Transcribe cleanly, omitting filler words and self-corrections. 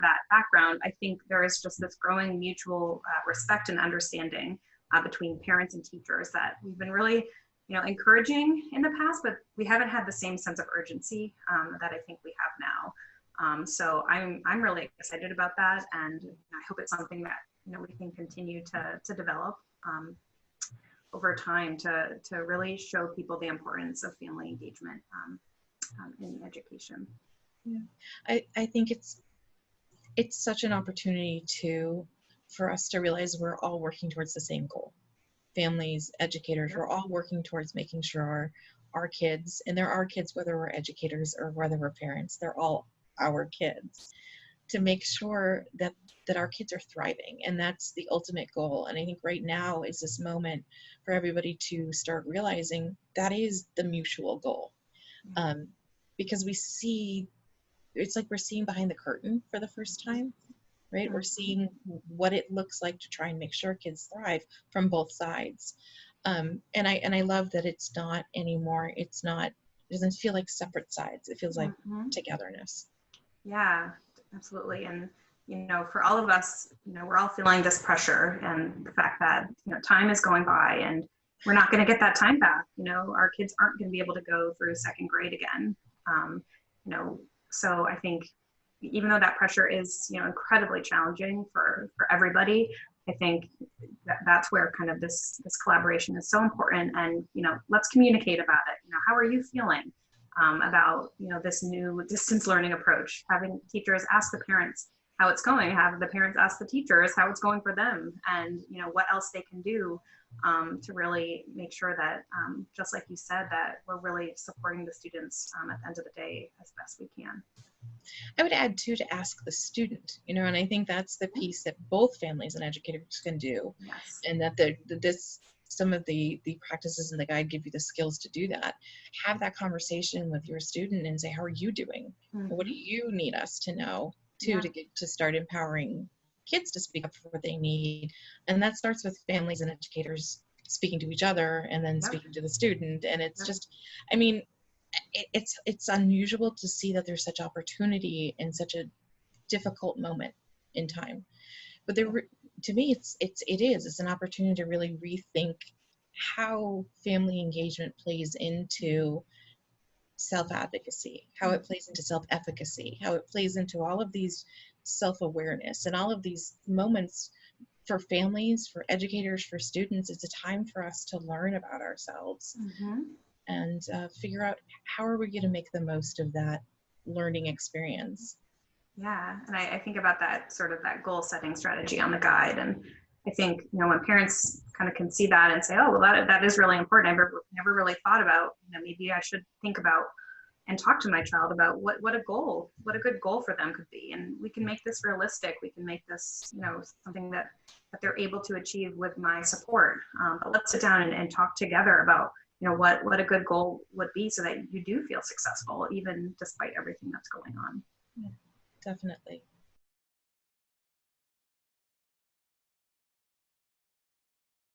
that background, I think there is just this growing mutual respect and understanding between parents and teachers that we've been really, encouraging in the past, but we haven't had the same sense of urgency that I think we have now. So I'm really excited about that, and I hope it's something that we can continue to develop over time to really show people the importance of family engagement in education. Yeah, I think it's such an opportunity for us to realize we're all working towards the same goal. Families, educators, we're all working towards making sure our kids, and there are kids whether we're educators or whether we're parents, they're all our kids, to make sure that our kids are thriving. And that's the ultimate goal. And I think right now is this moment for everybody to start realizing that is the mutual goal. Because we see, it's like we're seeing behind the curtain for the first time, right? Mm-hmm. We're seeing what it looks like to try and make sure kids thrive from both sides. And I love that it's not anymore. It doesn't feel like separate sides. It feels like togetherness. Yeah, absolutely. And, for all of us, we're all feeling this pressure and the fact that, time is going by and we're not going to get that time back. Our kids aren't going to be able to go through second grade again. So I think even though that pressure is, incredibly challenging for everybody, I think that's where kind of this collaboration is so important. And, let's communicate about it. How are you feeling about, this new distance learning approach? Having teachers ask the parents how it's going, have the parents ask the teachers how it's going for them, and, what else they can do to really make sure that, just like you said, that we're really supporting the students at the end of the day as best we can. I would add too, to ask the student, and I think that's the piece that both families and educators can do. Yes. And that some of the practices in the guide give you the skills to do that. Have that conversation with your student and say, how are you doing? Mm-hmm. What do you need us to know too, to start empowering kids to speak up for what they need? And that starts with families and educators speaking to each other and then speaking to the student. And it's just, I mean, it's unusual to see that there's such opportunity in such a difficult moment in time. But to me, it's an opportunity to really rethink how family engagement plays into self-advocacy, how it plays into self-efficacy, how it plays into all of these self-awareness and all of these moments for families, for educators, for students. It's a time for us to learn about ourselves. Mm-hmm. And figure out how are we going to make the most of that learning experience. Yeah, and I think about that sort of that goal setting strategy on the guide. And I think, when parents kind of can see that and say, oh, well, that is really important. I never really thought about, maybe I should think about and talk to my child about what a good goal for them could be. And we can make this realistic. We can make this, something that they're able to achieve with my support. But let's sit down and talk together about what a good goal would be so that you do feel successful, even despite everything that's going on. Yeah, definitely.